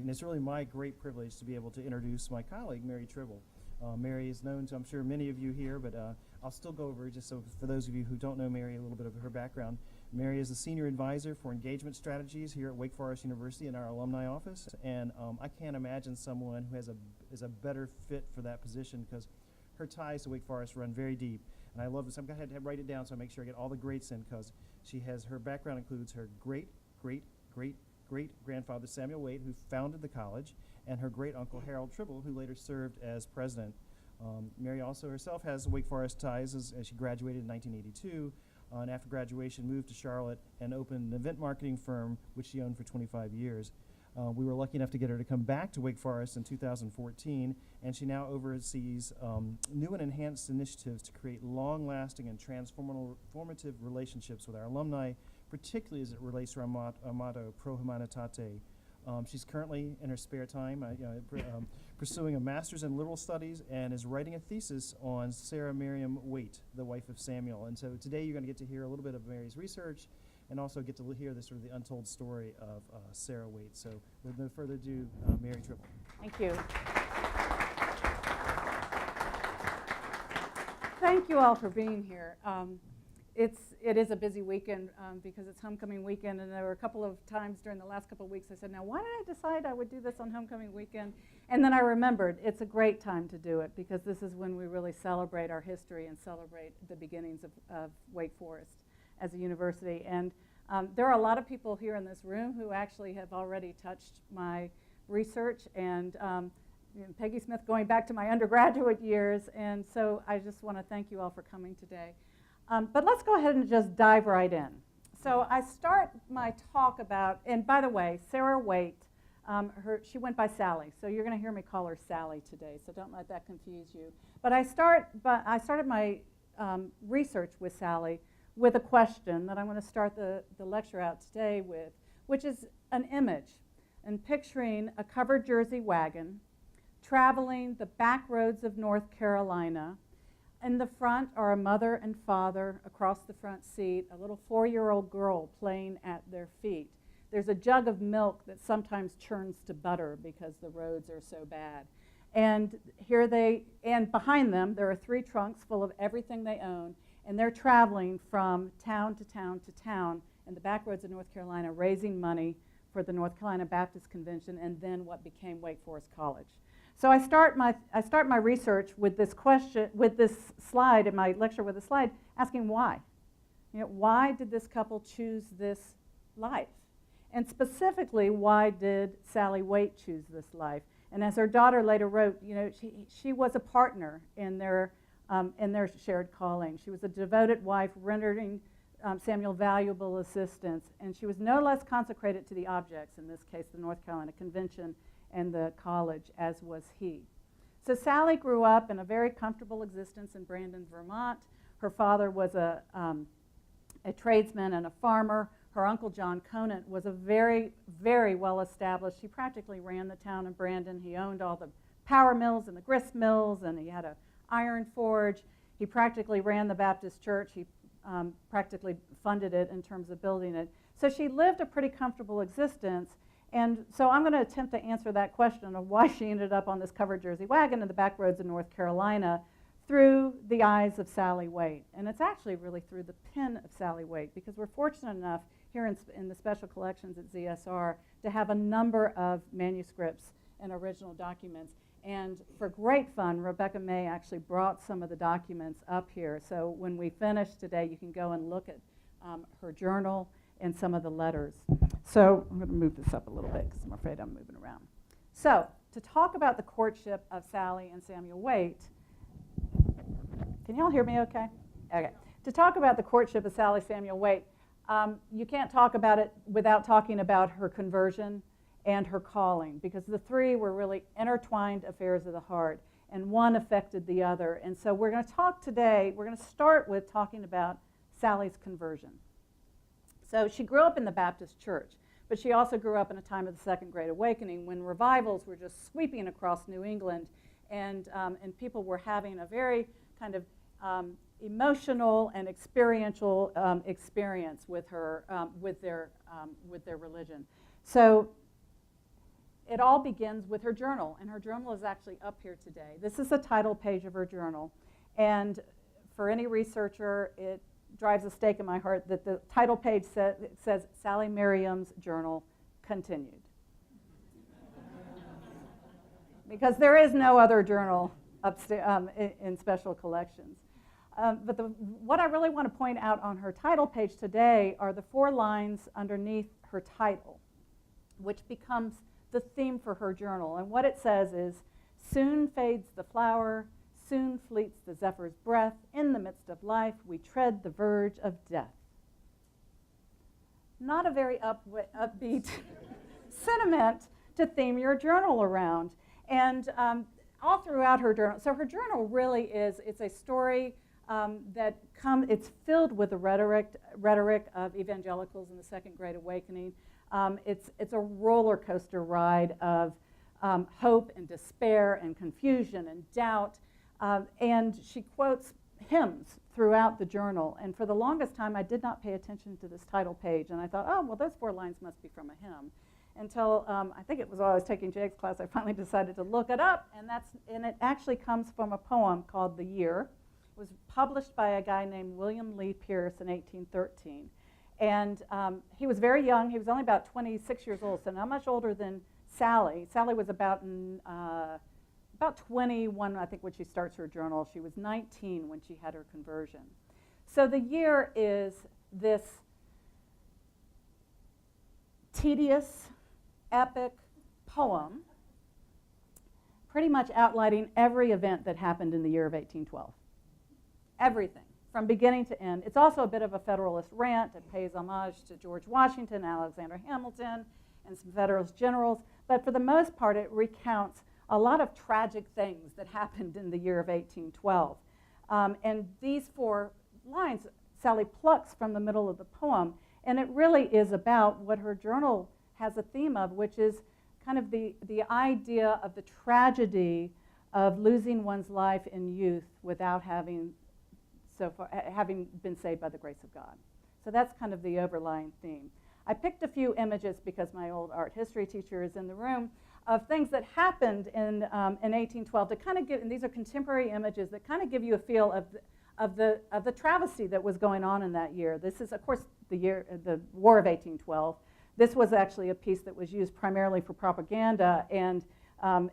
And it's really my great privilege to be able to introduce my colleague, Mary Tribble. Mary is known to, I'm sure, many of you here, but I'll still go over, just so for those of you who don't know Mary, a little bit of her background. Mary is the Senior Advisor for Engagement Strategies here at Wake Forest University in our Alumni office, and I can't imagine someone who is a better fit for that position, because her ties to Wake Forest run very deep. And I love this. I'm going to have to write it down so I make sure I get all the greats in, because her background includes her great-grandfather Samuel Waite, who founded the college, and her great-uncle Harold Tribble, who later served as president. Mary also herself has Wake Forest ties as she graduated in 1982, and after graduation moved to Charlotte and opened an event marketing firm, which she owned for 25 years. We were lucky enough to get her to come back to Wake Forest in 2014, and she now oversees new and enhanced initiatives to create long-lasting and transformative relationships with our alumni, particularly as it relates to our motto, Pro Humanitate. She's currently, in her spare time, pursuing a master's in liberal studies and is writing a thesis on Sarah Merriam Waite, the wife of Samuel. And so today you're going to get to hear a little bit of Mary's research and also get to hear the untold story of Sarah Waite. So with no further ado, Mary Tribble. Thank you. Thank you all for being here. It is a busy weekend because it's homecoming weekend, and there were a couple of times during the last couple of weeks I said, now why did I decide I would do this on homecoming weekend? And then I remembered it's a great time to do it, because this is when we really celebrate our history and celebrate the beginnings of Wake Forest as a university. And there are a lot of people here in this room who actually have already touched my research, and Peggy Smith going back to my undergraduate years, and so I just want to thank you all for coming today. But let's go ahead and just dive right in. So I start my talk about, and by the way, Sarah Waite, she went by Sally, so you're going to hear me call her Sally today, so don't let that confuse you. But I started my research with Sally with a question that I'm going to start the lecture out today with, which is an image, and picturing a covered Jersey wagon traveling the back roads of North Carolina. In the front are a mother and father across the front seat, a little 4-year-old girl playing at their feet. There's a jug of milk that sometimes churns to butter because the roads are so bad. And behind them, there are 3 trunks full of everything they own, and they're traveling from town to town to town in the back roads of North Carolina, raising money for the North Carolina Baptist Convention and then what became Wake Forest College. So I start my research with this question, with this slide in my lecture, with a slide asking why. Why did this couple choose this life? And specifically, why did Sally Waite choose this life? And as her daughter later wrote, she was a partner in their shared calling. She was a devoted wife, rendering Samuel valuable assistance, and she was no less consecrated to the objects, in this case, the North Carolina Convention and the college, as was he. So Sally grew up in a very comfortable existence in Brandon, Vermont. Her father was a tradesman and a farmer. Her uncle, John Conant, was a very, very well-established. He practically ran the town of Brandon. He owned all the power mills and the grist mills, and he had an iron forge. He practically ran the Baptist church. He practically funded it in terms of building it. So she lived a pretty comfortable existence. And so I'm going to attempt to answer that question of why she ended up on this covered Jersey wagon in the back roads of North Carolina through the eyes of Sally Waite. And it's actually really through the pen of Sally Waite, because we're fortunate enough here in the special collections at ZSR to have a number of manuscripts and original documents. And for great fun, Rebecca May actually brought some of the documents up here. So when we finish today, you can go and look at her journal and some of the letters. So I'm going to move this up a little bit because I'm afraid I'm moving around. So to talk about the courtship of Sally and Samuel Waite, can you all hear me okay? Okay. To talk about the courtship of Sally Samuel Waite, you can't talk about it without talking about her conversion and her calling, because the 3 were really intertwined affairs of the heart, and one affected the other. And so we're going to talk today, we're going to start with talking about Sally's conversion. So she grew up in the Baptist church, but she also grew up in a time of the Second Great Awakening when revivals were just sweeping across New England, and people were having a very kind of emotional and experiential experience with her, with their religion. So it all begins with her journal, and her journal is actually up here today. This is the title page of her journal, and for any researcher, it drives a stake in my heart that the title page says Sally Merriam's Journal Continued. Because there is no other journal upstairs in special collections. But what I really want to point out on her title page today are the 4 lines underneath her title, which becomes the theme for her journal. And what it says is, soon fades the flower, soon fleets the zephyr's breath, in the midst of life we tread the verge of death. Not a very upbeat sentiment to theme your journal around. And all throughout her journal, so her journal really is, it's a story it's filled with the rhetoric of evangelicals in the Second Great Awakening. It's a roller coaster ride of hope and despair and confusion and doubt. And she quotes hymns throughout the journal. And for the longest time, I did not pay attention to this title page. And I thought, oh, well, those 4 lines must be from a hymn. Until I think it was while I was taking Jake's class, I finally decided to look it up. And it actually comes from a poem called The Year. It was published by a guy named William Lee Pierce in 1813. And he was very young. He was only about 26 years old, so not much older than Sally. Sally was about 21, I think, when she starts her journal. She was 19 when she had her conversion. So The Year is this tedious, epic poem, pretty much outlining every event that happened in the year of 1812. Everything, from beginning to end. It's also a bit of a Federalist rant. It pays homage to George Washington, Alexander Hamilton, and some Federalist generals. But for the most part, it recounts a lot of tragic things that happened in the year of 1812. And these 4 lines, Sally plucks from the middle of the poem, and it really is about what her journal has a theme of, which is kind of the idea of the tragedy of losing one's life in youth without having been saved by the grace of God. So that's kind of the overlying theme. I picked a few images because my old art history teacher is in the room, of things that happened in 1812 to kind of give, and these are contemporary images that kind of give you a feel of the travesty that was going on in that year. This is, of course, the War of 1812. This was actually a piece that was used primarily for propaganda, and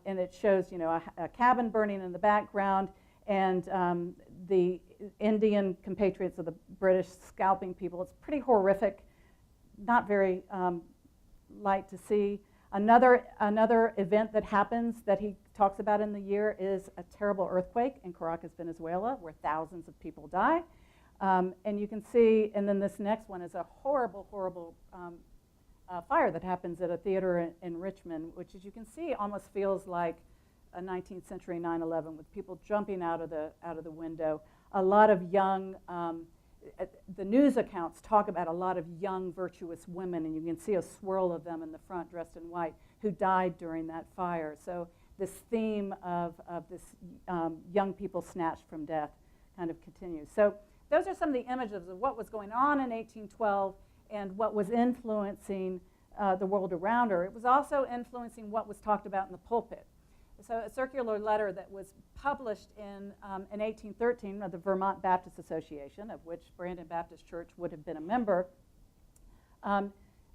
it shows, a cabin burning in the background, and the Indian compatriots of the British scalping people. It's pretty horrific, not very light to see. Another event that happens that he talks about in the year is a terrible earthquake in Caracas, Venezuela, where thousands of people die. And you can see, and then this next one is a horrible, horrible fire that happens at a theater in Richmond, which, as you can see, almost feels like a 19th century 9/11 with people jumping out of the window. A lot of young, the news accounts talk about a lot of young, virtuous women, and you can see a swirl of them in the front dressed in white who died during that fire. So this theme of this young people snatched from death kind of continues. So those are some of the images of what was going on in 1812 and what was influencing the world around her. It was also influencing what was talked about in the pulpit. So a circular letter that was published in 1813 of the Vermont Baptist Association, of which Brandon Baptist Church would have been a member,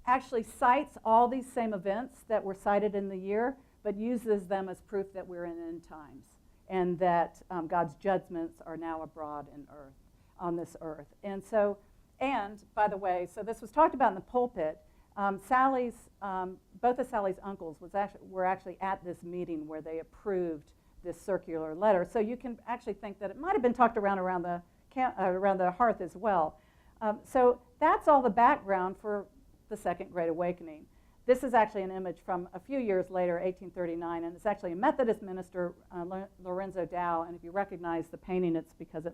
actually cites all these same events that were cited in the year, but uses them as proof that we're in end times and that God's judgments are now abroad on this earth. And so, and by the way, so this was talked about in the pulpit. Both of Sally's uncles were actually at this meeting where they approved this circular letter. So you can actually think that it might have been talked around the hearth as well. So that's all the background for the Second Great Awakening. This is actually an image from a few years later, 1839, and it's actually a Methodist minister, Lorenzo Dow. And if you recognize the painting, it's because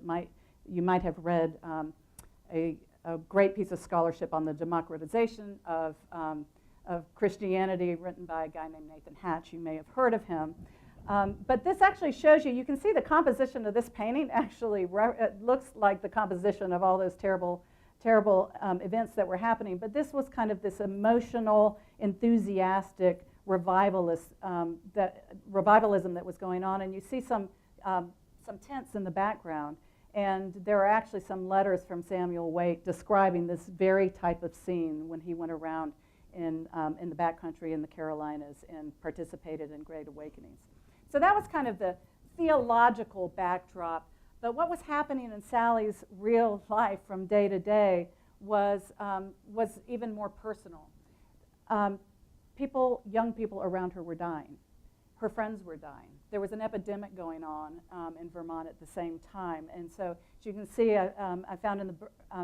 you might have read a great piece of scholarship on the democratization of Christianity, written by a guy named Nathan Hatch. You may have heard of him. But this actually shows you can see the composition of this painting actually it looks like the composition of all those terrible events that were happening. But this was kind of this emotional, enthusiastic revivalism that was going on. And you see some tents in the background. And there are actually some letters from Samuel Waite describing this very type of scene when he went around in the backcountry in the Carolinas and participated in Great Awakenings. So that was kind of the theological backdrop. But what was happening in Sally's real life from day to day was even more personal. Young people around her were dying. Her friends were dying. There was an epidemic going on in Vermont at the same time. And so, as you can see, I found in the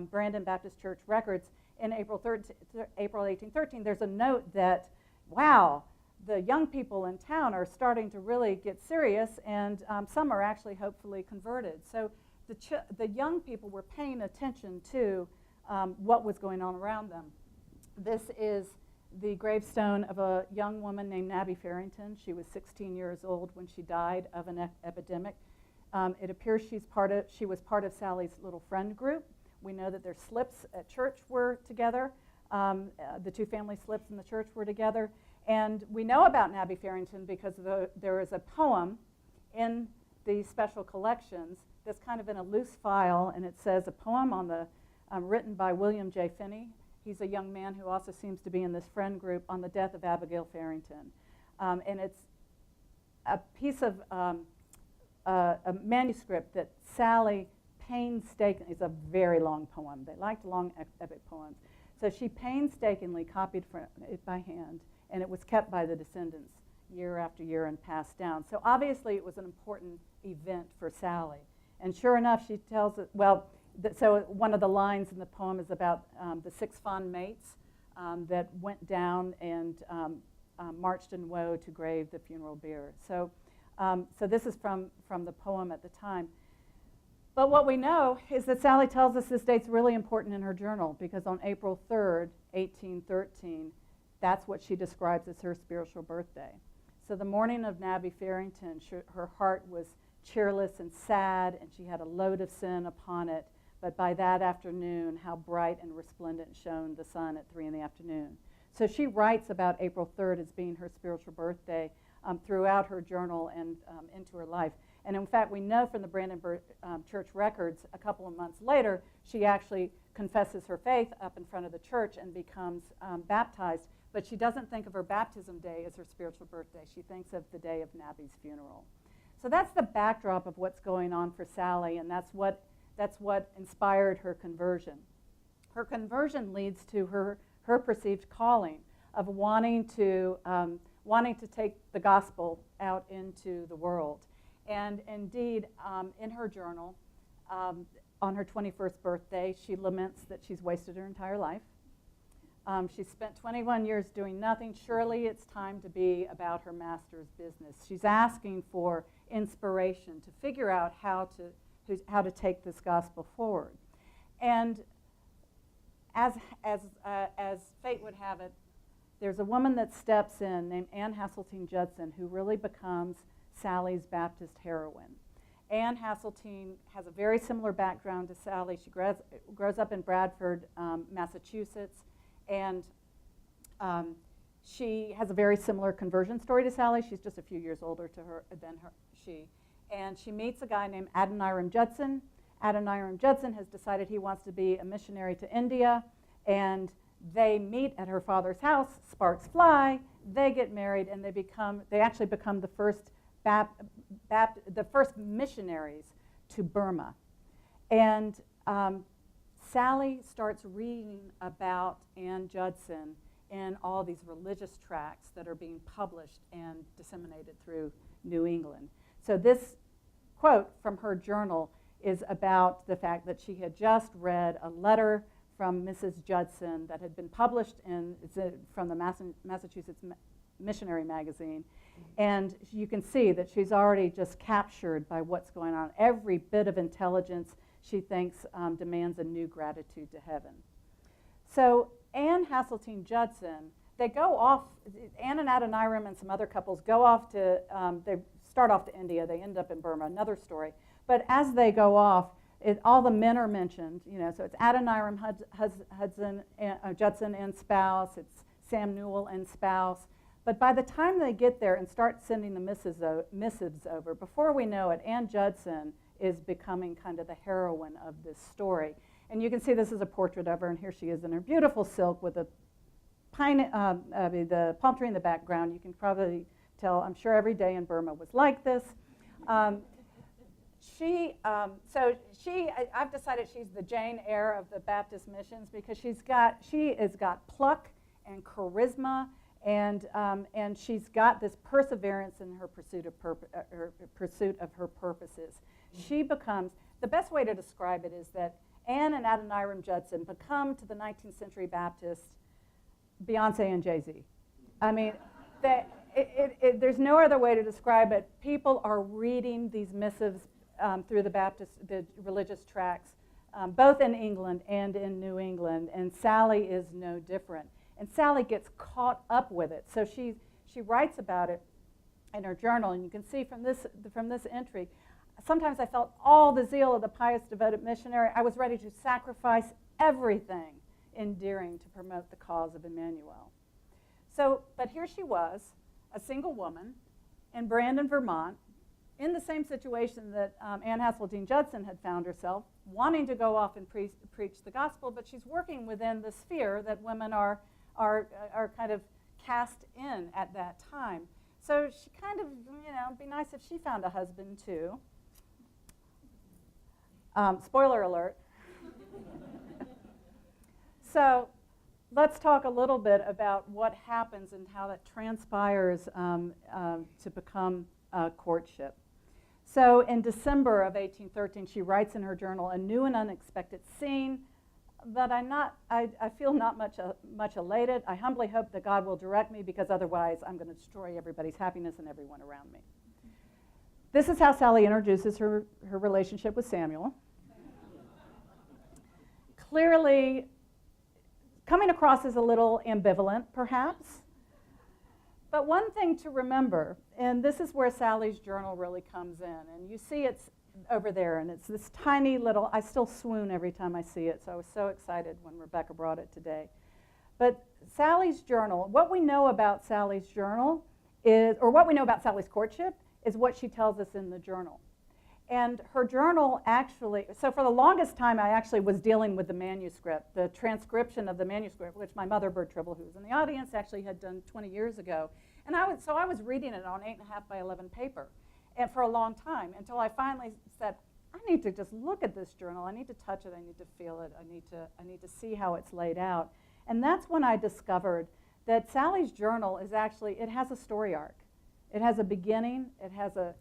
Brandon Baptist Church records in April 1813, there's a note that, wow, the young people in town are starting to really get serious, and some are actually hopefully converted. So the young people were paying attention to what was going on around them. This is the gravestone of a young woman named Nabi Farrington. She was 16 years old when she died of an epidemic. It appears she was part of Sally's little friend group. We know that their slips at church were together. The two family slips in the church were together. And we know about Nabi Farrington because there is a poem in the special collections that's kind of in a loose file, and it says a poem written by William J. Finney. He's a young man who also seems to be in this friend group on the death of Abigail Farrington. And it's a piece of a manuscript that Sally painstakingly, it's a very long poem. They liked long epic poems. So she painstakingly copied it by hand, and it was kept by the descendants year after year and passed down. So obviously it was an important event for Sally. And sure enough, she tells it, so one of the lines in the poem is about the 6 fond mates that went down and marched in woe to grave the funeral bier. So this is from the poem at the time. But what we know is that Sally tells us this date's really important in her journal, because on April 3rd, 1813, that's what she describes as her spiritual birthday. So the morning of Nabi Farrington, her heart was cheerless and sad, and she had a load of sin upon it. But by that afternoon, how bright and resplendent shone the sun at 3 in the afternoon. So she writes about April 3rd as being her spiritual birthday throughout her journal and into her life. And in fact, we know from the Brandon Church records, a couple of months later, she actually confesses her faith up in front of the church and becomes baptized. But she doesn't think of her baptism day as her spiritual birthday. She thinks of the day of Nabi's funeral. So that's the backdrop of what's going on for Sally, and that's what inspired her conversion. Her conversion leads to her perceived calling of wanting to take the gospel out into the world. And indeed, in her journal, on her 21st birthday, she laments that she's wasted her entire life. She's spent 21 years doing nothing. Surely it's time to be about her master's business. She's asking for inspiration to figure out how to take this gospel forward. And as fate would have it, there's a woman that steps in named Anne Hasseltine Judson, who really becomes Sally's Baptist heroine. Anne Hasseltine has a very similar background to Sally. She grows up in Bradford, Massachusetts, and she has a very similar conversion story to Sally. She's just a few years older than she. And she meets a guy named Adoniram Judson. Adoniram Judson has decided he wants to be a missionary to India, and they meet at her father's house. Sparks fly. They get married, and they actually become the first missionaries to Burma. And Sally starts reading about Anne Judson in all these religious tracts that are being published and disseminated through New England. So this quote from her journal is about the fact that she had just read a letter from Mrs. Judson that had been published from the Massachusetts Missionary Magazine. And you can see that she's already just captured by what's going on. Every bit of intelligence, she thinks, demands a new gratitude to heaven. So Anne Hasseltine Judson they go off, Anne and Adoniram and some other couples go off to, they start off to India, they end up in Burma, another story. But as they go off, all the men are mentioned, so it's Adoniram Judson and spouse, it's Sam Newell and spouse. But by the time they get there and start sending the missives over, before we know it, Anne Judson is becoming kind of the heroine of this story. And you can see this is a portrait of her, and here she is in her beautiful silk with the palm tree in the background. You can probably tell, I'm sure every day in Burma was like this. I've decided she's the Jane Eyre of the Baptist missions because she has got pluck and charisma, and she's got this perseverance in her pursuit of her purposes. She becomes, the best way to describe it is that Anne and Adoniram Judson become to the 19th century Baptists Beyonce and Jay-Z. I mean, there's no other way to describe it. People are reading these missives through the religious tracts, both in England and in New England, and Sally is no different. And Sally gets caught up with it. So she writes about it in her journal, and you can see from this entry, sometimes I felt all the zeal of the pious, devoted missionary. I was ready to sacrifice everything endearing to promote the cause of Emmanuel. But here she was, a single woman in Brandon, Vermont, in the same situation that Anne Hasseltine Judson had found herself, wanting to go off and preach the gospel, but she's working within the sphere that women are kind of cast in at that time. So she kind of, it'd be nice if she found a husband too. Spoiler alert. So let's talk a little bit about what happens and how that transpires to become courtship. So in December of 1813, she writes in her journal, "A new and unexpected scene, but I feel not much elated. I humbly hope that God will direct me, because otherwise I'm going to destroy everybody's happiness and everyone around me." This is how Sally introduces her relationship with Samuel. Clearly coming across as a little ambivalent, perhaps. But one thing to remember, and this is where Sally's journal really comes in, and you see it's over there, and it's this tiny little, I still swoon every time I see it, so I was so excited when Rebecca brought it today. But Sally's journal, what we know about Sally's journal is, or what we know about Sally's courtship, is what she tells us in the journal. And her journal actually, so for the longest time I actually was dealing with the manuscript, the transcription of the manuscript, which my mother, Harold Tribble, who was in the audience, actually had done 20 years ago. And I was reading it on 8.5 by 11 paper, and for a long time, until I finally said, I need to just look at this journal. I need to touch it. I need to feel it. I need to see how it's laid out. And that's when I discovered that Sally's journal is actually, it has a story arc. It has a beginning. It has an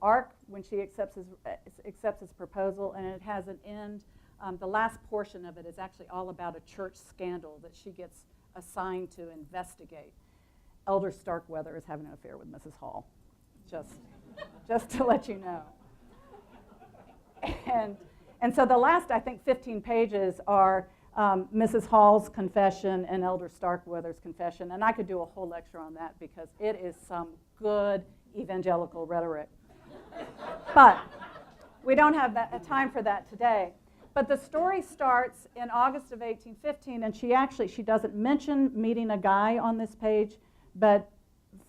arc when she accepts his proposal, and it has an end. The last portion of it is actually all about a church scandal that she gets assigned to investigate. Elder Starkweather is having an affair with Mrs. Hall, just to let you know. And so the last, I think, 15 pages are Mrs. Hall's confession and Elder Starkweather's confession, and I could do a whole lecture on that because it is some good evangelical rhetoric. But we don't have time for that today. But the story starts in August of 1815, and she doesn't mention meeting a guy on this page, but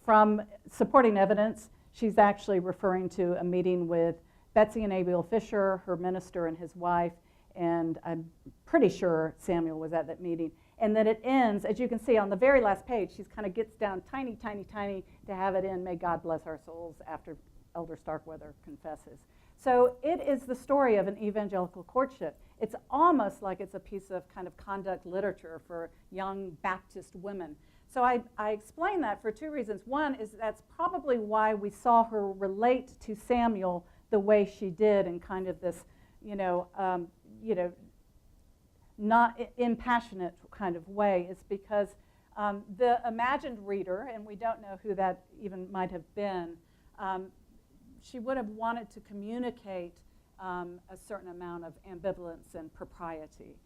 from supporting evidence, she's actually referring to a meeting with Betsy and Abiel Fisher, her minister and his wife, and I'm pretty sure Samuel was at that meeting. And then it ends, as you can see on the very last page, she kind of gets down tiny, tiny, tiny to have it in, "May God bless our souls," after Elder Starkweather confesses. So it is the story of an evangelical courtship. It's almost like it's a piece of kind of conduct literature for young Baptist women. So I explain that for two reasons. One is that's probably why we saw her relate to Samuel the way she did in kind of this, not impassionate kind of way. Is because the imagined reader, and we don't know who that even might have been, she would have wanted to communicate a certain amount of ambivalence and propriety.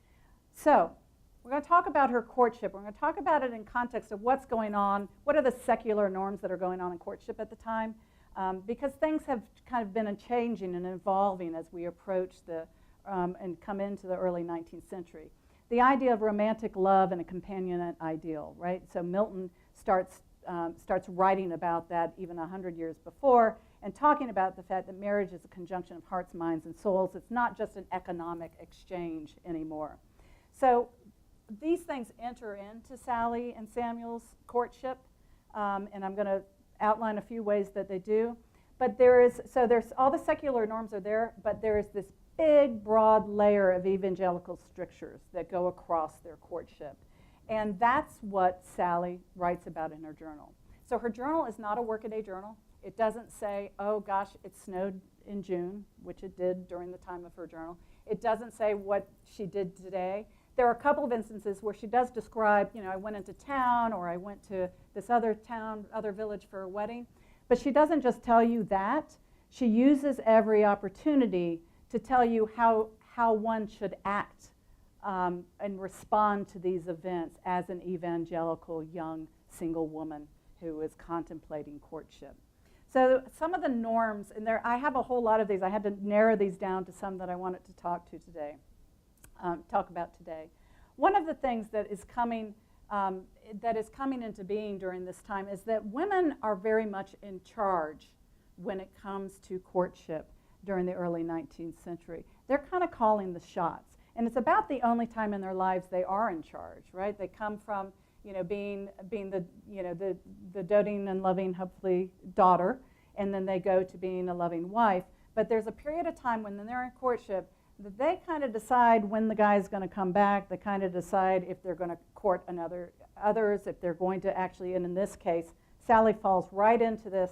So We're going to talk about her courtship. We're going to talk about it in context of what's going on, what are the secular norms that are going on in courtship at the time, because things have kind of been changing and evolving as we approach and come into the early 19th century. The idea of romantic love and a companionate ideal, right? So Milton starts writing about that even 100 years before, and talking about the fact that marriage is a conjunction of hearts, minds, and souls. It's not just an economic exchange anymore. So these things enter into Sally and Samuel's courtship, and I'm going to outline a few ways that they do. But there's all the secular norms are there, but there is this big, broad layer of evangelical strictures that go across their courtship. And that's what Sally writes about in her journal. So her journal is not a workaday journal. It doesn't say, oh gosh, it snowed in June, which it did during the time of her journal. It doesn't say what she did today. There are a couple of instances where she does describe, I went into town, or I went to this other town, other village for a wedding. But she doesn't just tell you that. She uses every opportunity to tell you how one should act and respond to these events as an evangelical young single woman who is contemplating courtship. So some of the norms, and I have a whole lot of these. I had to narrow these down to some that I wanted to talk about today. One of the things that is coming into being during this time is that women are very much in charge when it comes to courtship during the early 19th century. They're kind of calling the shots. And it's about the only time in their lives they are in charge, right? They come from being the doting and loving, hopefully, daughter, and then they go to being a loving wife. But there's a period of time when they're in courtship that they kind of decide when the guy's going to come back. They kind of decide if they're going to court others, if they're going to actually, and in this case, Sally falls right into this.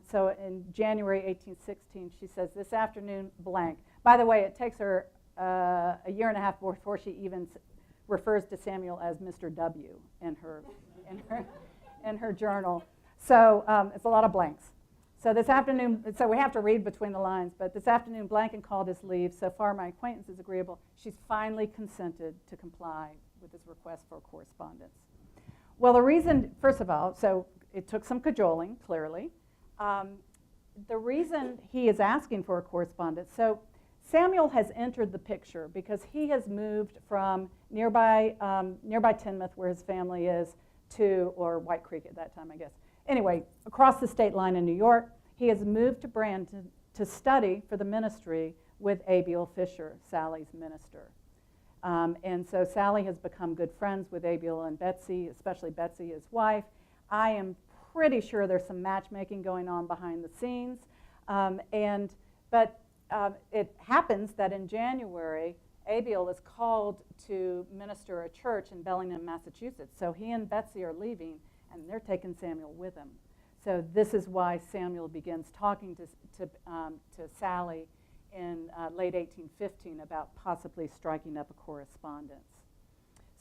So in January 1816, she says, this afternoon, blank. By the way, it takes her a year and a half before she even refers to Samuel as Mr. W in her journal. So it's a lot of blanks. So this afternoon, so we have to read between the lines, but this afternoon, Blanken called his leave. So far, my acquaintance is agreeable. She's finally consented to comply with his request for correspondence. Well, the reason, first of all, so it took some cajoling, clearly. The reason he is asking for a correspondence, so Samuel has entered the picture because he has moved from nearby Tinmouth, where his family is, or White Creek at that time, I guess. Anyway, across the state line in New York, he has moved to Brandon to study for the ministry with Abiel Fisher, Sally's minister. And so Sally has become good friends with Abiel and Betsy, especially Betsy, his wife. I am pretty sure there's some matchmaking going on behind the scenes. But it happens that in January, Abiel is called to minister a church in Bellingham, Massachusetts. So he and Betsy are leaving, and they're taking Samuel with them. So this is why Samuel begins talking to Sally in late 1815 about possibly striking up a correspondence.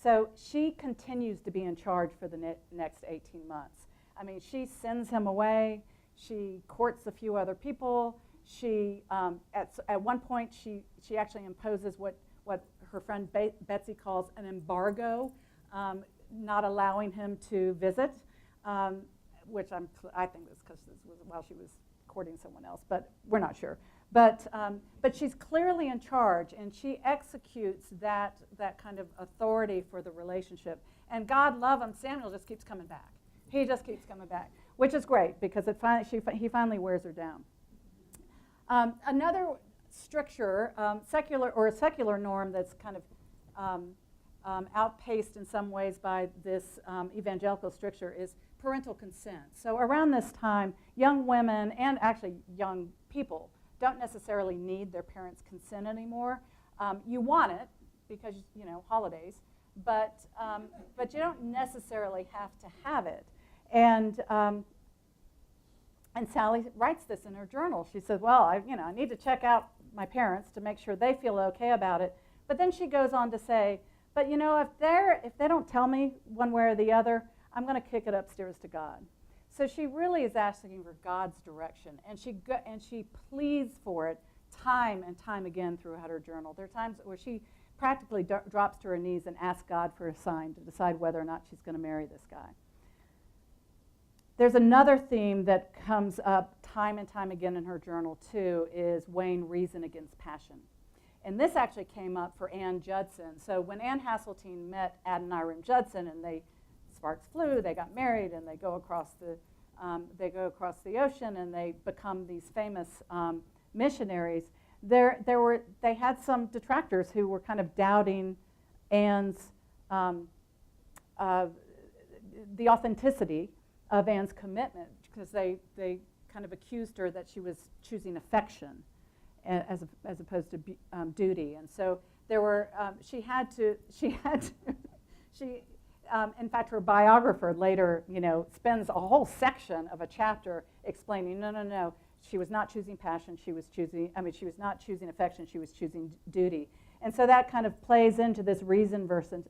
So she continues to be in charge for the next 18 months. I mean, she sends him away. She courts a few other people. She, at one point, she actually imposes what her friend Betsy calls an embargo, not allowing him to visit, which I think was because this was while she was courting someone else, but we're not sure. But she's clearly in charge, and she executes that kind of authority for the relationship. And God love him, Samuel just keeps coming back. He just keeps coming back, which is great because he finally wears her down. Another stricture, secular norm that's kind of outpaced in some ways by this evangelical stricture is parental consent. So around this time, young women and actually young people don't necessarily need their parents' consent anymore. You want it because, holidays, but you don't necessarily have to have it. And Sally writes this in her journal. She says, well, I need to check out my parents to make sure they feel okay about it. But then she goes on to say, but if they don't tell me one way or the other, I'm going to kick it upstairs to God. So she really is asking for God's direction, and she pleads for it time and time again throughout her journal. There are times where she practically drops to her knees and asks God for a sign to decide whether or not she's going to marry this guy. There's another theme that comes up time and time again in her journal, too, is weighing reason against passion. And this actually came up for Anne Judson. So when Anne Hasseltine met Adoniram Judson and sparks flew, they got married, and they go across the ocean, and they become these famous missionaries. They had some detractors who were kind of doubting Anne's the authenticity of Anne's commitment, because they kind of accused her that she was choosing affection as opposed to duty. And so there were in fact, her biographer later, spends a whole section of a chapter explaining, no, she was not choosing passion. She was not choosing affection. She was choosing duty. And so that kind of plays into this reason versus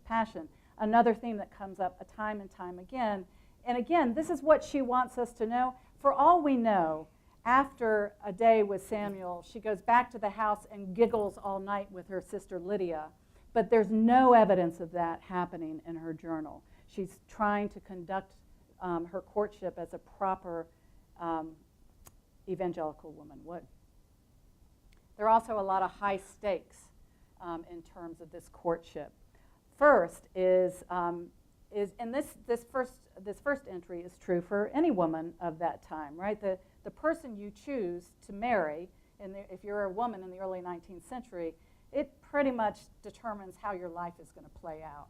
passion. Another theme that comes up time and time again. And again, this is what she wants us to know. For all we know, after a day with Samuel, she goes back to the house and giggles all night with her sister Lydia. But there's no evidence of that happening in her journal. She's trying to conduct her courtship as a proper evangelical woman would. There are also a lot of high stakes in terms of this courtship. First is and this first entry is true for any woman of that time, right? The person you choose to marry, if you're a woman in the early 19th century, it pretty much determines how your life is going to play out,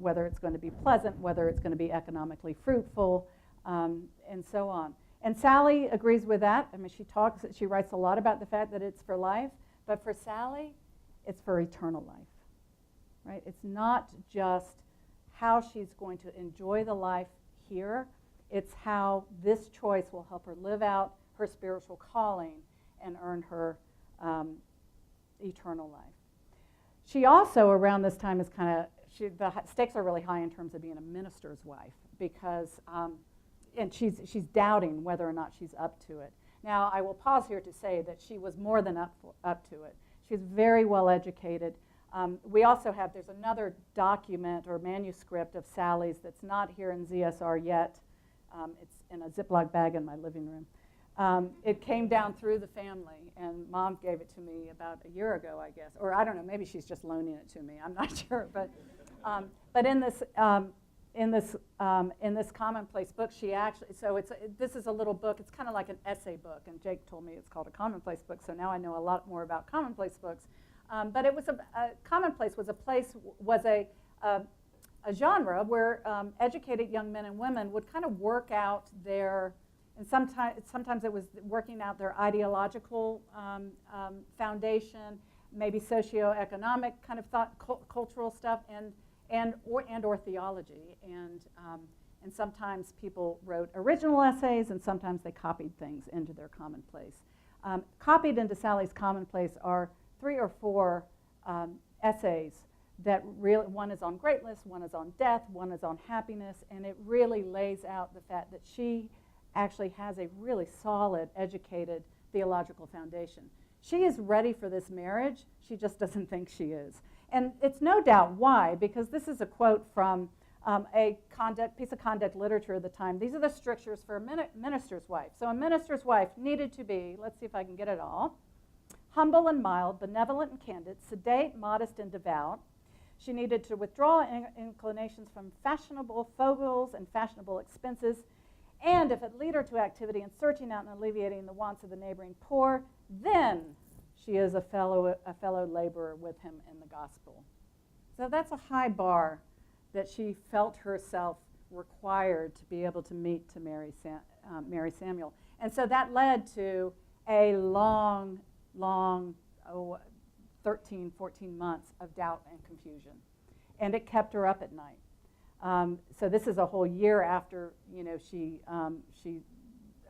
whether it's going to be pleasant, whether it's going to be economically fruitful, and so on. And Sally agrees with that. I mean, she writes a lot about the fact that it's for life, but for Sally, it's for eternal life, right? It's not just how she's going to enjoy the life here. It's how this choice will help her live out her spiritual calling and earn her eternal life. She also, around this time, is the stakes are really high in terms of being a minister's wife, because, and she's doubting whether or not she's up to it. Now, I will pause here to say that she was more than up to it. She's very well educated. We also have, there's another document or manuscript of Sally's that's not here in ZSR yet. It's in a Ziploc bag in my living room. It came down through the family, and Mom gave it to me about a year ago, I guess. Or I don't know, maybe she's just loaning it to me. I'm not sure. But in this commonplace book, she actually, this is a little book. It's kind of like an essay book, and Jake told me it's called a commonplace book, so now I know a lot more about commonplace books. But it was commonplace was a genre where educated young men and women would kind of work out and sometimes it was working out their ideological foundation, maybe socioeconomic kind of thought, cultural stuff, or theology. And sometimes people wrote original essays, and sometimes they copied things into their commonplace. Copied into Sally's commonplace are 3 or 4 essays that really, one is on greatness, one is on death, one is on happiness, and it really lays out the fact that she actually has a really solid, educated theological foundation. She is ready for this marriage, she just doesn't think she is. And it's no doubt why, because this is a quote from a piece of conduct literature of the time. These are the strictures for a minister's wife. So a minister's wife needed to be, let's see if I can get it all, humble and mild, benevolent and candid, sedate, modest, and devout. She needed to withdraw inclinations from fashionable foibles and fashionable expenses, and if it lead her to activity in searching out and alleviating the wants of the neighboring poor, then she is a fellow laborer with him in the gospel. So that's a high bar that she felt herself required to be able to meet to marry Samuel. And so that led to a long 13, 14 months of doubt and confusion. And it kept her up at night. So this is a whole year after she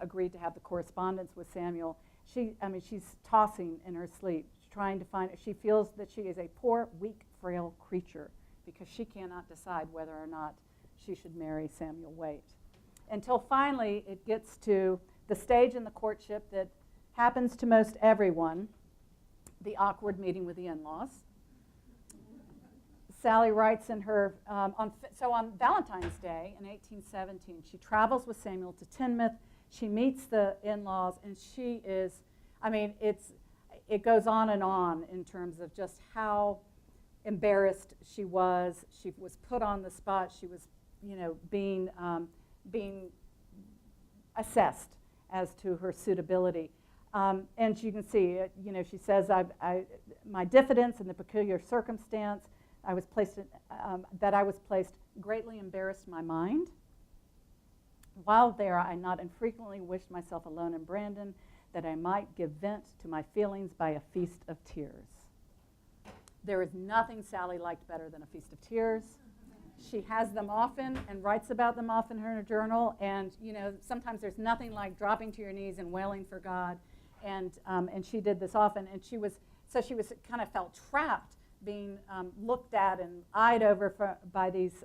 agreed to have the correspondence with Samuel. She's tossing in her sleep, trying to find, she feels that she is a poor, weak, frail creature because she cannot decide whether or not she should marry Samuel Waite. Until finally it gets to the stage in the courtship that happens to most everyone, the awkward meeting with the in-laws. Sally writes in her, on Valentine's Day in 1817, she travels with Samuel to Teignmouth. She meets the in-laws, and she is, I mean, it goes on in terms of just how embarrassed she was. She was put on the spot. She was, being assessed as to her suitability. And you can see, she says, my diffidence in the peculiar circumstance that I was placed greatly embarrassed my mind. While there, I not infrequently wished myself alone in Brandon, that I might give vent to my feelings by a feast of tears. There is nothing Sally liked better than a feast of tears. She has them often and writes about them often in her journal. And sometimes there's nothing like dropping to your knees and wailing for God. And she did this often. And she was kind of felt trapped, being looked at and eyed over by these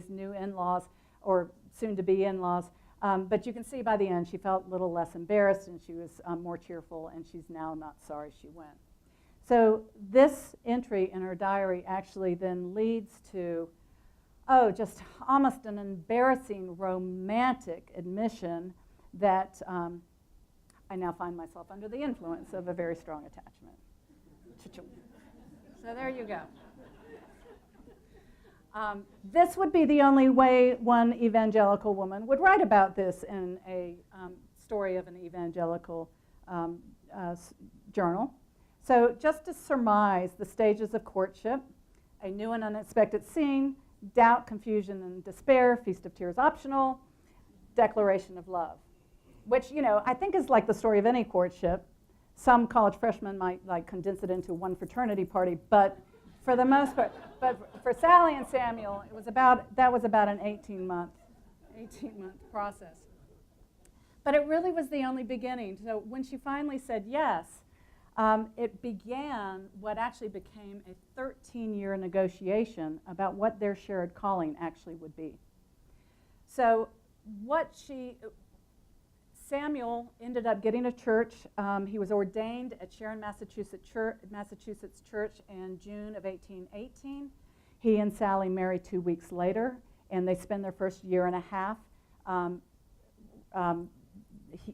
new in-laws or soon-to-be in-laws. But you can see by the end she felt a little less embarrassed, and she was more cheerful, and she's now not sorry she went. So this entry in her diary actually then leads to, just almost an embarrassing romantic admission that I now find myself under the influence of a very strong attachment. So there you go. This would be the only way one evangelical woman would write about this in a story of an evangelical journal. So just to surmise the stages of courtship: a new and unexpected scene, doubt, confusion, and despair, feast of tears optional, declaration of love, which I think is like the story of any courtship. Some college freshmen might condense it into one fraternity party, but for the most part, but for Sally and Samuel, that was about an 18-month process. But it really was the only beginning. So when she finally said yes, it began what actually became a 13-year negotiation about what their shared calling actually would be. So Samuel ended up getting a church. He was ordained at Sharon, Massachusetts Church in June of 1818. He and Sally married 2 weeks later, and they spend their first year and a half,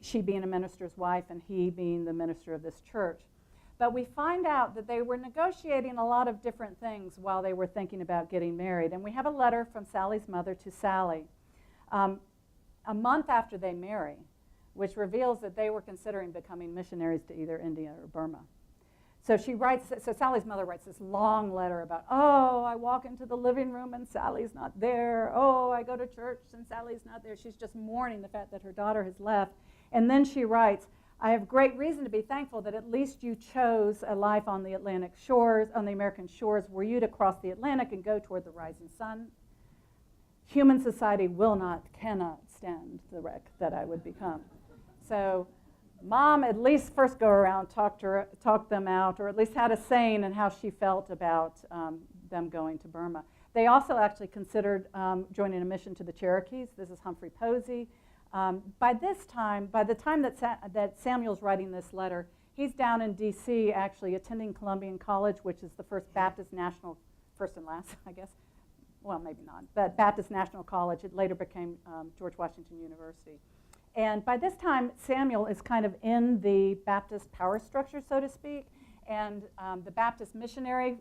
she being a minister's wife and he being the minister of this church. But we find out that they were negotiating a lot of different things while they were thinking about getting married. And we have a letter from Sally's mother to Sally a month after they marry, which reveals that they were considering becoming missionaries to either India or Burma. So Sally's mother writes this long letter about, I walk into the living room and Sally's not there. I go to church and Sally's not there. She's just mourning the fact that her daughter has left. And then she writes, I have great reason to be thankful that at least you chose a life on the American shores, were you to cross the Atlantic and go toward the rising sun. Human society cannot stand the wreck that I would become. So Mom at least first go around, talked them out, or at least had a saying in how she felt about them going to Burma. They also actually considered joining a mission to the Cherokees. This is Humphrey Posey. By the time that Samuel's writing this letter, he's down in D.C. actually attending Columbian College, which is the first first and last, I guess. Well, maybe not, but Baptist National College. It later became George Washington University. And by this time, Samuel is kind of in the Baptist power structure, so to speak, and the Baptist missionary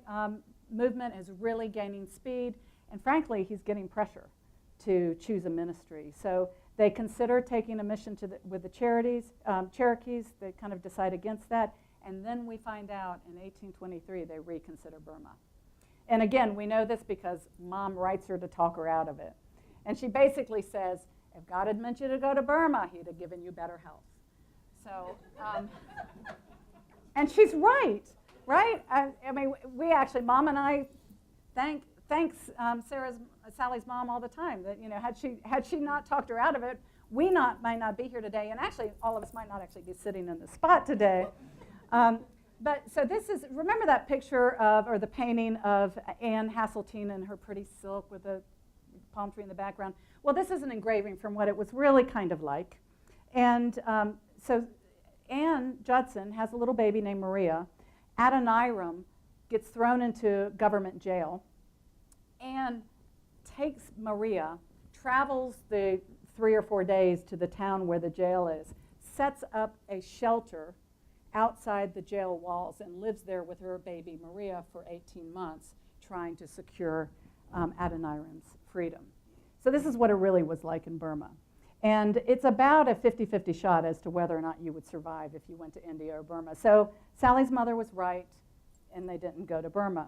movement is really gaining speed, and frankly, he's getting pressure to choose a ministry. So they consider taking a mission with the Cherokees. They kind of decide against that, and then we find out in 1823 they reconsider Burma. And again, we know this because Mom writes her to talk her out of it. And she basically says, if God had meant you to go to Burma, he'd have given you better health. So, and she's right? I mean, we actually, Mom and I thanks Sally's mom all the time that, had she not talked her out of it, we might not be here today, and actually all of us might not actually be sitting in this spot today. But so remember that picture or the painting of Anne Hasseltine in her pretty silk with a palm tree in the background? Well, this is an engraving from what it was really kind of like. And so Anne Judson has a little baby named Maria. Adoniram gets thrown into government jail Anne takes Maria, travels the 3 or 4 days to the town where the jail is, sets up a shelter outside the jail walls and lives there with her baby Maria for 18 months, trying to secure Adoniram's freedom. So this is what it really was like in Burma. And it's about a 50-50 shot as to whether or not you would survive if you went to India or Burma. So Sally's mother was right, and they didn't go to Burma.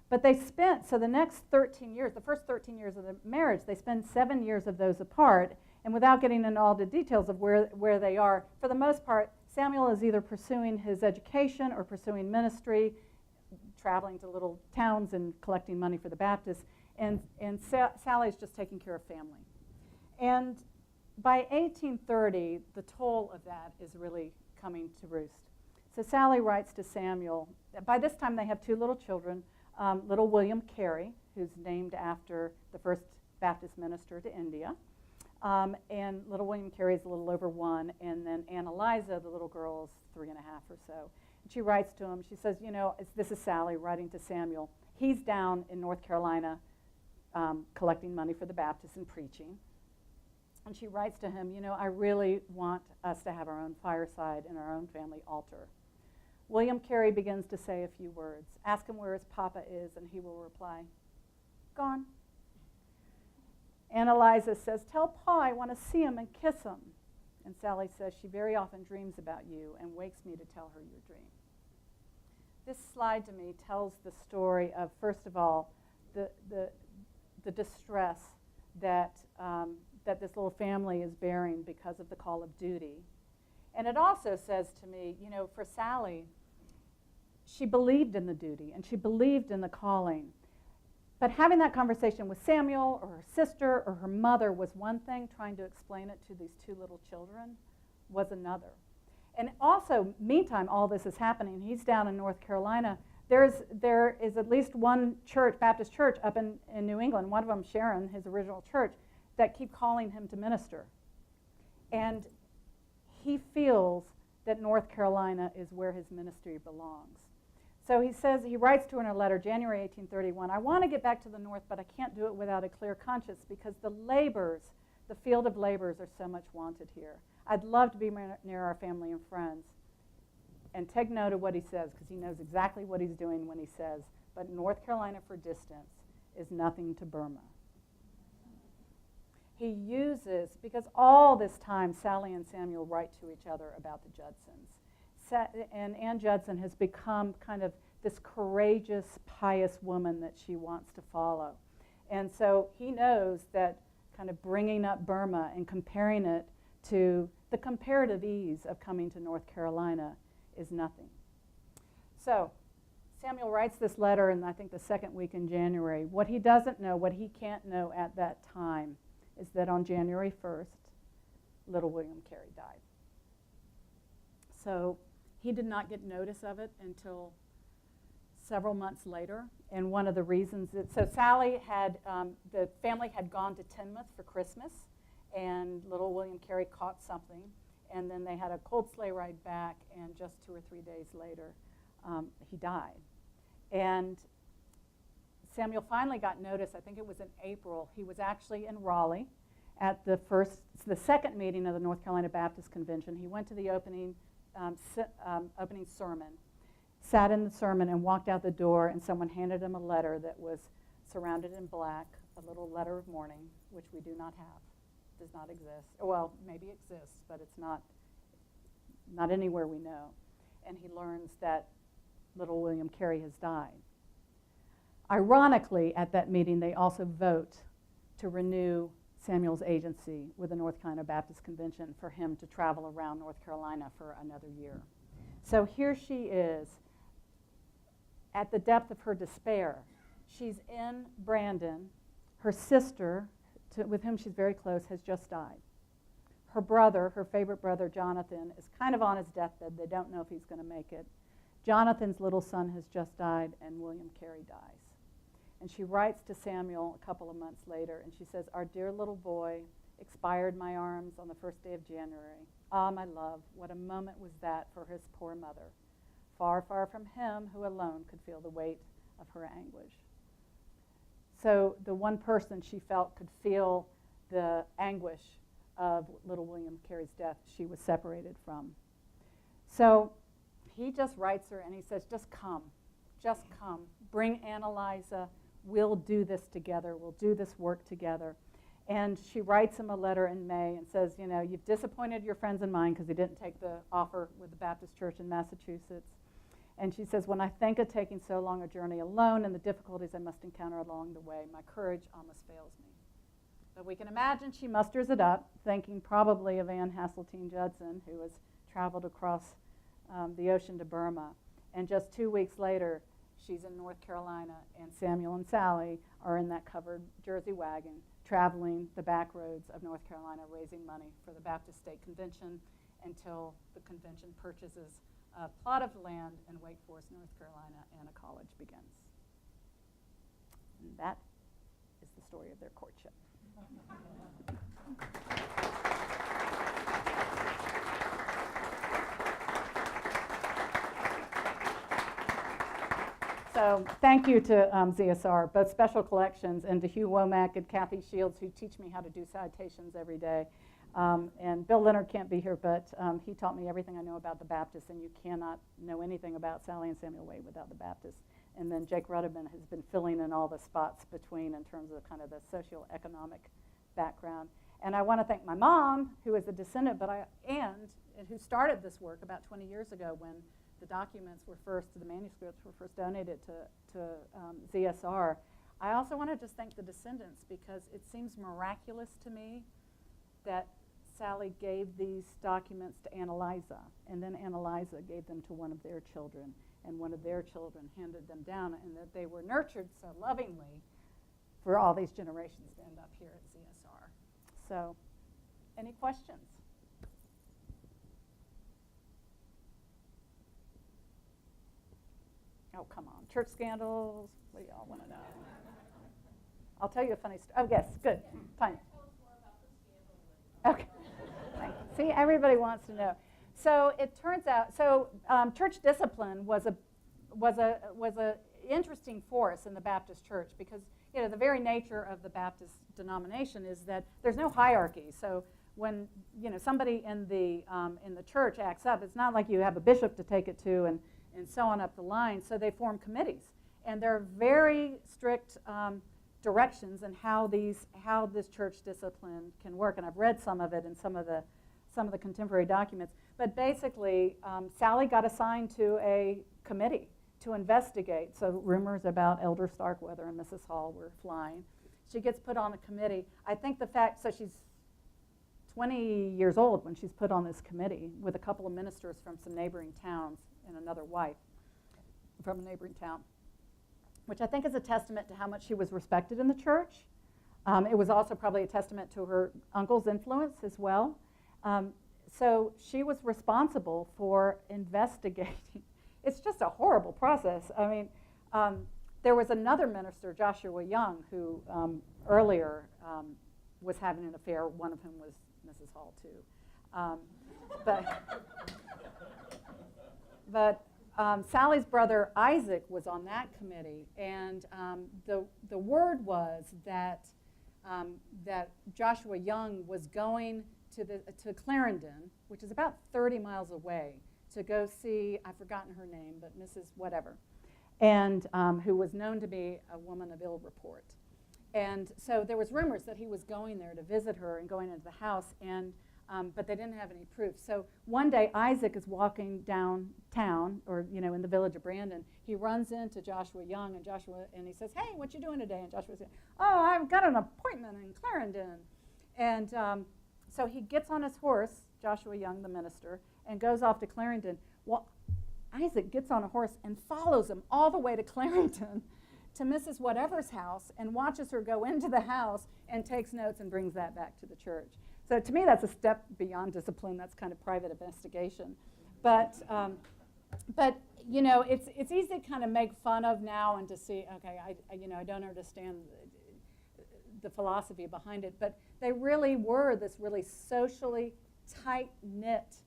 But they spent, so the next 13 years, the first 13 years of the marriage, they spend 7 years of those apart. And without getting into all the details of where they are, for the most part, Samuel is either pursuing his education or pursuing ministry, traveling to little towns and collecting money for the Baptists. And Sally's just taking care of family. And by 1830, the toll of that is really coming to roost. So Sally writes to Samuel. By this time, they have 2 little children, little William Carey, who's named after the first Baptist minister to India. And little William Carey is a little over 1. And then Ann Eliza, the little girl, is 3.5 or so. And she writes to him. She says, this is Sally writing to Samuel. He's down in North Carolina collecting money for the Baptists and preaching. And she writes to him, I really want us to have our own fireside and our own family altar. William Carey begins to say a few words. Ask him where his papa is, and he will reply, gone. Ann Eliza says, tell Pa I want to see him and kiss him. And Sally says, she very often dreams about you and wakes me to tell her your dream. This slide to me tells the story of, first of all, the distress that this little family is bearing because of the call of duty. And it also says to me, for Sally, she believed in the duty and she believed in the calling. But having that conversation with Samuel or her sister or her mother was one thing. Trying to explain it to these 2 little children was another. And also, meantime, all this is happening. He's down in North Carolina. There is at least one church, Baptist church, up in New England, one of them, Sharon, his original church, that keep calling him to minister. And he feels that North Carolina is where his ministry belongs. So he writes to her in a letter, January 1831, I want to get back to the North, but I can't do it without a clear conscience because the field of laborers are so much wanted here. I'd love to be near our family and friends. And take note of what he says, because he knows exactly what he's doing when he says, but North Carolina for distance is nothing to Burma. He uses, because all this time Sally and Samuel write to each other about the Judsons. And Ann Judson has become kind of this courageous, pious woman that she wants to follow. And so he knows that kind of bringing up Burma and comparing it to the comparative ease of coming to North Carolina is nothing. So Samuel writes this letter in, I think, the 2nd week in January. What he doesn't know, what he can't know at that time, is that on January 1st, little William Carey died. So he did not get notice of it until several months later. And one of the reasons so Sally had, the family had gone to Teignmouth for Christmas, and little William Carey caught something. And then they had a cold sleigh ride back, and just 2 or 3 days later, he died. And Samuel finally got notice, I think it was in April. He was actually in Raleigh at the 2nd meeting of the North Carolina Baptist Convention. He went to the opening sermon, sat in the sermon, and walked out the door, and someone handed him a letter that was surrounded in black, a little letter of mourning, which we do not have, does not exist. Well, maybe exists, but it's not anywhere we know. And he learns that little William Carey has died. Ironically, at that meeting, they also vote to renew Samuel's agency with the North Carolina Baptist Convention for him to travel around North Carolina for another year. So here she is at the depth of her despair. She's in Brandon. Her sister, with whom she's very close, has just died. Her brother, her favorite brother, Jonathan, is kind of on his deathbed. They don't know if he's going to make it. Jonathan's little son has just died, and William Carey dies. And she writes to Samuel a couple of months later, and she says, our dear little boy expired in my arms on the 1st day of January. Ah, my love, what a moment was that for his poor mother. Far, far from him who alone could feel the weight of her anguish. So the one person she felt could feel the anguish of little William Carey's death, she was separated from. So he just writes her and he says, just come, bring Annalisa, we'll do this together, we'll do this work together. And she writes him a letter in May and says, you know, you've disappointed your friends and mine because he didn't take the offer with the Baptist Church in Massachusetts. And she says, when I think of taking so long a journey alone and the difficulties I must encounter along the way, my courage almost fails me. But we can imagine she musters it up, thinking probably of Anne Hasseltine Judson, who has traveled across the ocean to Burma. And just 2 weeks later, she's in North Carolina, and Samuel and Sally are in that covered Jersey wagon, traveling the back roads of North Carolina, raising money for the Baptist State Convention until the convention purchases a plot of land in Wake Forest, North Carolina, and a college begins. And that is the story of their courtship. So thank you to ZSR, both Special Collections, and to Hugh Womack and Kathy Shields, who teach me how to do citations every day. And Bill Leonard can't be here, but he taught me everything I know about the Baptists, and you cannot know anything about Sally and Samuel Wade without the Baptists. And then Jake Rudderman has been filling in all the spots between in terms of kind of the socioeconomic background. And I want to thank my mom, who is a descendant, and who started this work about 20 years ago when the documents were first, the manuscripts were first donated to ZSR. I also want to just thank the descendants, because it seems miraculous to me that Sally gave these documents to Annalisa, and then Annalisa gave them to one of their children, and one of their children handed them down, and that they were nurtured so lovingly for all these generations to end up here at ZSR. So, any questions? Oh, come on. Church scandals? What do y'all want to know? I'll tell you a funny story. Oh, yes, good. Fine. Okay. See, everybody wants to know. So it turns out, church discipline was a interesting force in the Baptist church, because the very nature of the Baptist denomination is that there's no hierarchy. So when somebody in the church acts up, it's not like you have a bishop to take it to and so on up the line. So they form committees, and there are very strict directions in how this church discipline can work. And I've read some of it in some of the contemporary documents. But basically, Sally got assigned to a committee to investigate. So rumors about Elder Starkweather and Mrs. Hall were flying. She gets put on a committee. I think so she's 20 years old when she's put on this committee with a couple of ministers from some neighboring towns and another wife from a neighboring town, which I think is a testament to how much she was respected in the church. It was also probably a testament to her uncle's influence as well. So she was responsible for investigating. It's just a horrible process. I mean, there was another minister, Joshua Young, who earlier was having an affair, one of whom was Mrs. Hall, too. But Sally's brother Isaac was on that committee, and the word was that Joshua Young was going to Clarendon, which is about 30 miles away, to go see, I've forgotten her name, but Mrs. whatever, and who was known to be a woman of ill report. And so there was rumors that he was going there to visit her and going into the house, but they didn't have any proof. So one day Isaac is walking downtown, or in the village of Brandon. He runs into Joshua Young, and he says, "Hey, what you doing today?" And Joshua says, "Oh, I've got an appointment in Clarendon." And so he gets on his horse, Joshua Young, the minister, and goes off to Clarendon. Well, Isaac gets on a horse and follows him all the way to Clarendon to Mrs. Whatever's house and watches her go into the house and takes notes and brings that back to the church. So to me, that's a step beyond discipline. That's kind of private investigation. But it's easy to kind of make fun of now and to see, okay, I don't understand the philosophy behind it. But they really were this really socially tight-knit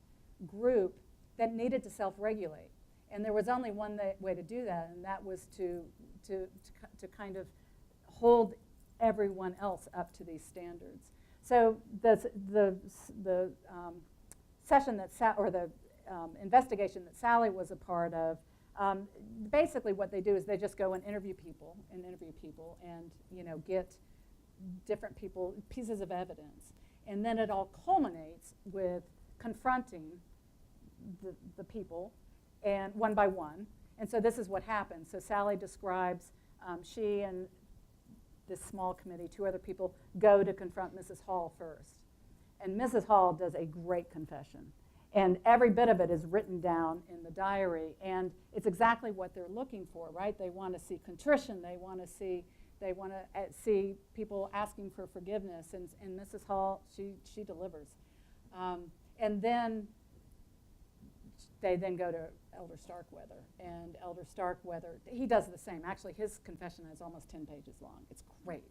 group that needed to self-regulate. And there was only one way to do that, and that was to kind of hold everyone else up to these standards. So the session that the investigation that Sally was a part of, basically what they do is they just go and interview people and get different pieces of evidence, and then it all culminates with confronting the people, and one by one. And so this is what happens. So Sally describes she and this small committee, 2 other people, go to confront Mrs. Hall first. And Mrs. Hall does a great confession. And every bit of it is written down in the diary. And it's exactly what they're looking for, right? They want to see contrition. They want to see people asking for forgiveness. And Mrs. Hall, she delivers. And then they then go to Elder Starkweather. And Elder Starkweather, he does the same. Actually, his confession is almost 10 pages long. It's great.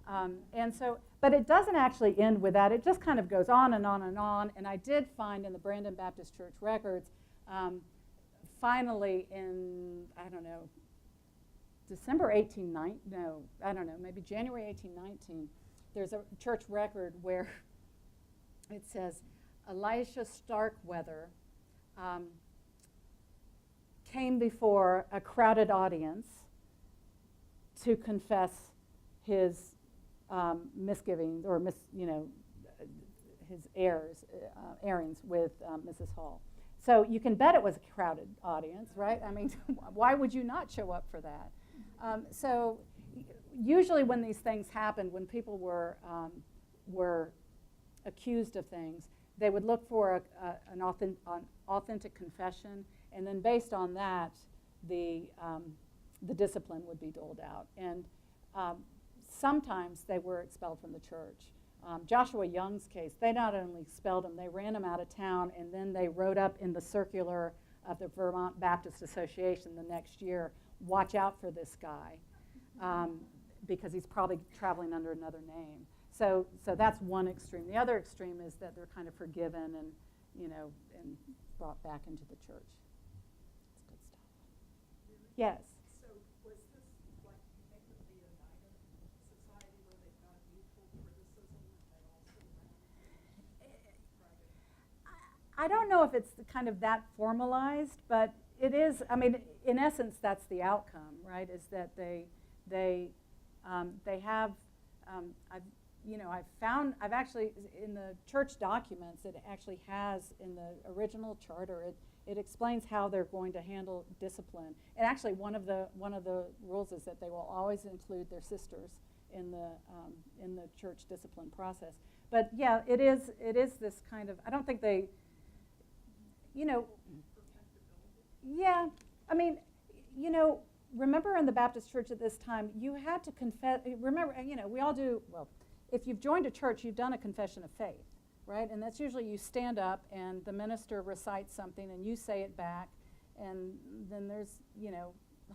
But it doesn't actually end with that. It just kind of goes on and on and on. And I did find in the Brandon Baptist Church records, finally in, I don't know, maybe January 1819, there's a church record where it says, Elisha Starkweather came before a crowded audience to confess his misgivings or his errings with Mrs. Hall. So you can bet it was a crowded audience, right? I mean, why would you not show up for that? So usually when these things happened, when people were accused of things, they would look for an authentic confession, and then based on that, the discipline would be doled out. And sometimes they were expelled from the church. Joshua Young's case, they not only expelled him, they ran him out of town, and then they wrote up in the circular of the Vermont Baptist Association the next year, watch out for this guy, because he's probably traveling under another name. So that's one extreme. The other extreme is that they're kind of forgiven and brought back into the church. That's good stuff. Yes. So was this like you think of the United Society where they've got mutual criticism and also I don't know if it's kind of that formalized, but it is. I mean, in essence, that's the outcome, right? Is that they have. I've actually, in the church documents, it actually has in the original charter, it explains how they're going to handle discipline. And actually, one of the rules is that they will always include their sisters in the church discipline process. But yeah, it is this kind of, I don't think they, yeah, I mean, remember in the Baptist church at this time, you had to confess, remember, we all do, well, if you've joined a church, you've done a confession of faith, right? And that's usually you stand up and the minister recites something and you say it back, and then there's,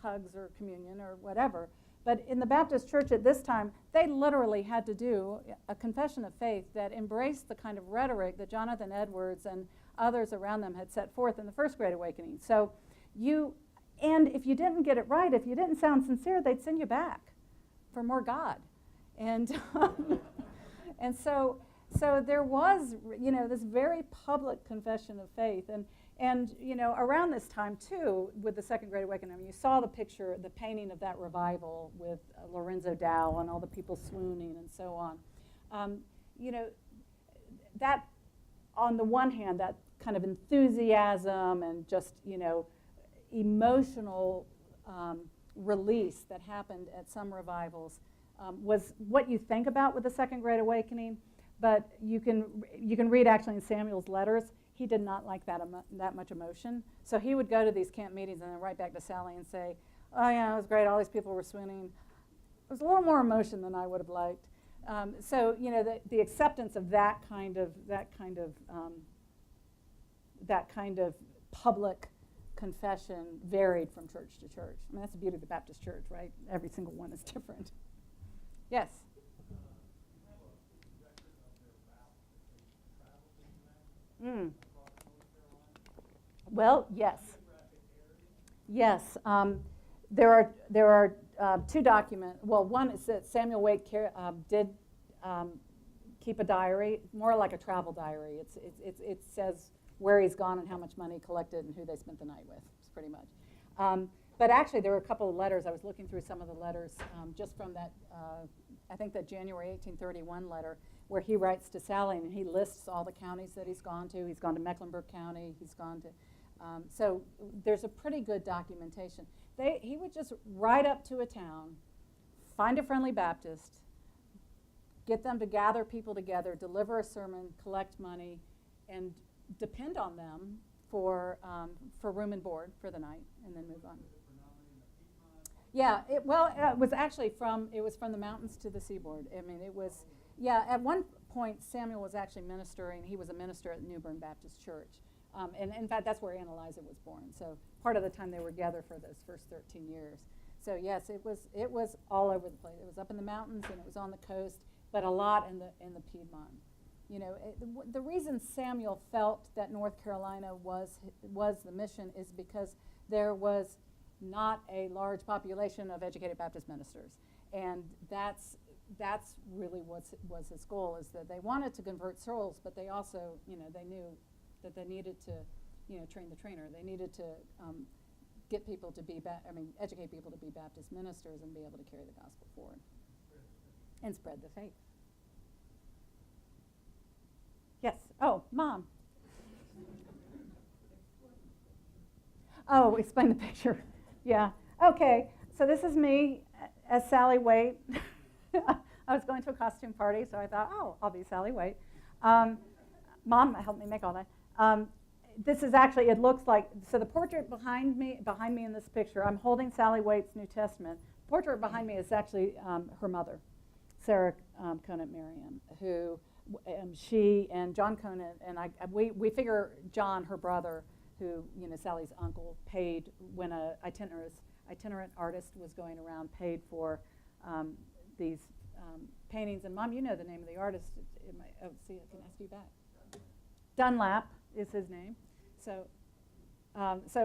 hugs or communion or whatever. But in the Baptist church at this time, they literally had to do a confession of faith that embraced the kind of rhetoric that Jonathan Edwards and others around them had set forth in the First Great Awakening. So and if you didn't get it right, if you didn't sound sincere, they'd send you back for more God. And and so there was, this very public confession of faith. And around this time, too, with the Second Great Awakening, I mean, you saw the picture, the painting of that revival with Lorenzo Dow and all the people swooning and so on. That, on the one hand, that kind of enthusiasm and just, emotional release that happened at some revivals was what you think about with the Second Great Awakening. But you can read actually in Samuel's letters, he did not like that much emotion. So he would go to these camp meetings and then write back to Sally and say, oh yeah, it was great, all these people were swooning. It was a little more emotion than I would have liked. So the acceptance of that kind of public confession varied from church to church. I mean, that's the beauty of the Baptist church, right? Every single one is different. Yes? Well, yes. Yes. There are two documents. Well, one is that Samuel Waite did keep a diary, more like a travel diary. It says where he's gone and how much money he collected and who they spent the night with, pretty much. But actually, there were a couple of letters. I was looking through some of the letters just from that, I think that January 1831 letter, where he writes to Sally and he lists all the counties that he's gone to. He's gone to Mecklenburg County. He's gone to, so there's a pretty good documentation. He would just ride up to a town, find a friendly Baptist, get them to gather people together, deliver a sermon, collect money, and depend on them for room and board for the night, and then move on. Yeah, it was actually from the mountains to the seaboard. I mean, it was, yeah, at one point Samuel was actually ministering. He was a minister at New Bern Baptist Church. And in fact, that's where Anna Liza was born. So part of the time they were together for those first 13 years. So yes, it was all over the place. It was up in the mountains and it was on the coast, but a lot in the Piedmont. You know, the reason Samuel felt that North Carolina was the mission is because there was not a large population of educated Baptist ministers, and that's really was his goal, is that they wanted to convert souls, but they also, they knew that they needed to, train the trainer. They needed to get people to be, educate people to be Baptist ministers and be able to carry the gospel forward and spread the faith. Yes. Oh, Mom. Oh, explain the picture. Yeah. Okay. So this is me as Sally Waite. I was going to a costume party, so I thought, oh, I'll be Sally Waite. Mom helped me make all that. This is actually, it looks like, so the portrait behind me in this picture, I'm holding Sally Waite's New Testament. The portrait behind me is actually her mother, Sarah Conant Merriam, who she and John Conant, and we figure John, her brother, who, Sally's uncle, paid when an itinerant artist was going around, paid for these paintings. And Mom, you know the name of the artist. See, I can ask you back. Dunlap is his name. So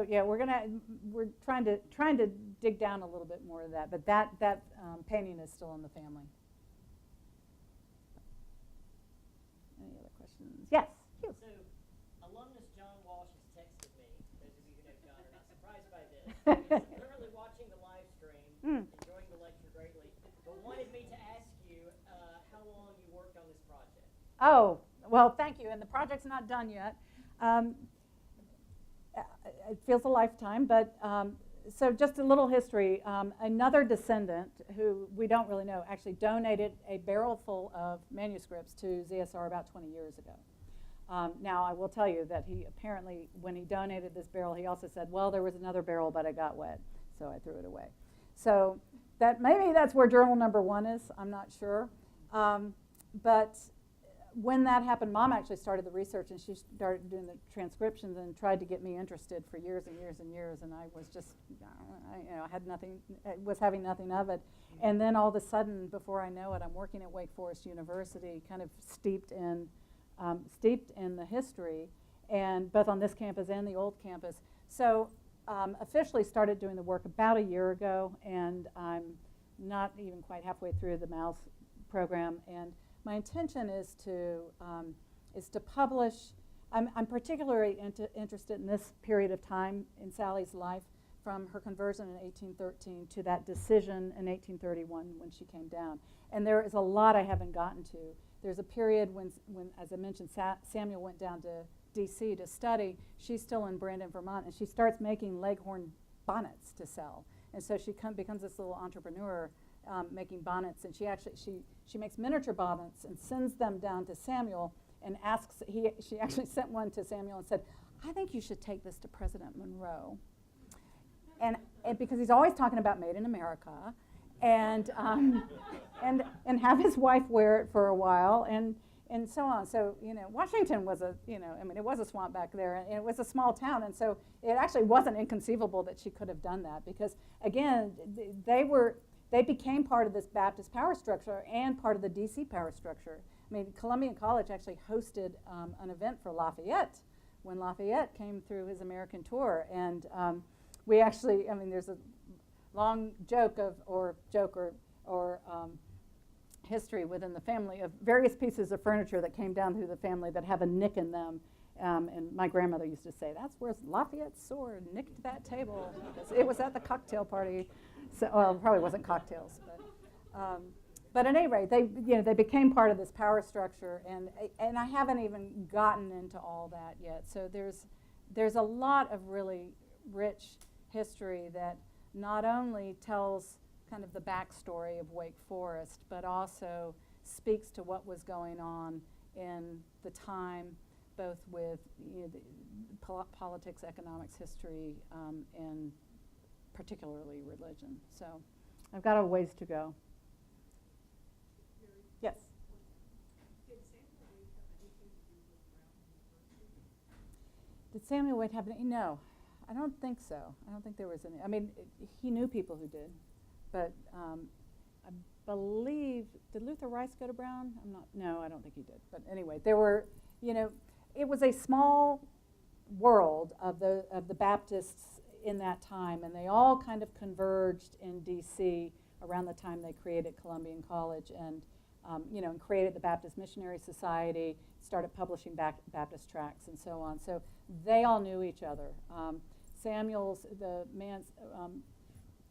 yeah, we're trying to dig down a little bit more of that. But that painting is still in the family. Any other questions? Yes. Hugh. So, alumnus John Walsh has texted me. Those of you who know John are not surprised by this. He's currently watching the live stream, enjoying the lecture greatly, but wanted me to ask you how long you worked on this project. Oh, well, thank you. And the project's not done yet. It feels a lifetime, but so just a little history. Another descendant, who we don't really know, actually donated a barrel full of manuscripts to ZSR about 20 years ago. Now, I will tell you that he apparently, when he donated this barrel, he also said, well, there was another barrel, but it got wet, so I threw it away. So maybe that's where journal number 1 is. I'm not sure. But when that happened, Mom actually started the research, and she started doing the transcriptions and tried to get me interested for years and years and years, and I was just, had nothing, was having nothing of it. And then all of a sudden, before I know it, I'm working at Wake Forest University, kind of steeped in the history, and both on this campus and the old campus. So officially started doing the work about a year ago, and I'm not even quite halfway through the MALS program. And my intention is to publish. I'm particularly interested in this period of time in Sally's life, from her conversion in 1813 to that decision in 1831 when she came down. And there is a lot I haven't gotten to. There's a period when as I mentioned, Samuel went down to D.C. to study. She's still in Brandon, Vermont, and she starts making Leghorn bonnets to sell. And so she becomes this little entrepreneur making bonnets, and she makes miniature bonnets and sends them down to Samuel and asks. She actually sent one to Samuel and said, "I think you should take this to President Monroe," and because he's always talking about made in America, and have his wife wear it for a while, and so on. So Washington was it was a swamp back there, and it was a small town, and so it actually wasn't inconceivable that she could have done that, because again, they became part of this Baptist power structure and part of the DC power structure. I mean, Columbia College actually hosted an event for Lafayette when Lafayette came through his American tour, and we actually, there's a joke or history within the family of various pieces of furniture that came down through the family that have a nick in them. And my grandmother used to say, that's where Lafayette's sword nicked that table. It was at the cocktail party. So, well, it probably wasn't cocktails, but at any rate, they became part of this power structure, and I haven't even gotten into all that yet. So there's a lot of really rich history that not only tells kind of the backstory of Wake Forest, but also speaks to what was going on in the time, both with the politics, economics, history, and particularly religion. So I've got a ways to go. Yes? Did Samuel Wade have any? No, I don't think so. I don't think there was any. I mean, he knew people who did, but I believe, did Luther Rice go to Brown? No, I don't think he did. But anyway, there were, it was a small world of the Baptists in that time, and they all kind of converged in D.C. around the time they created Columbian College and created the Baptist Missionary Society, started publishing Baptist tracts and so on. So they all knew each other.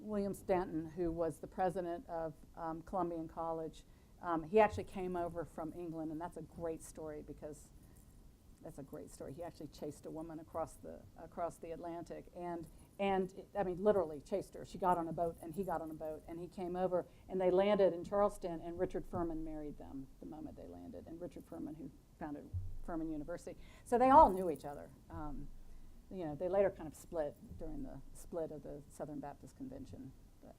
William Stanton, who was the president of Columbian College, he actually came over from England, and that's a great story because he actually chased a woman across the Atlantic, and I mean literally chased her. She got on a boat, and he got on a boat, and he came over, and they landed in Charleston, and Richard Furman married them the moment they landed, and Richard Furman, who founded Furman University. So they all knew each other. They later kind of split during the split of the Southern Baptist Convention. But.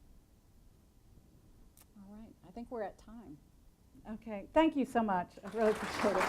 All right, I think we're at time. Okay, thank you so much. I really appreciate it.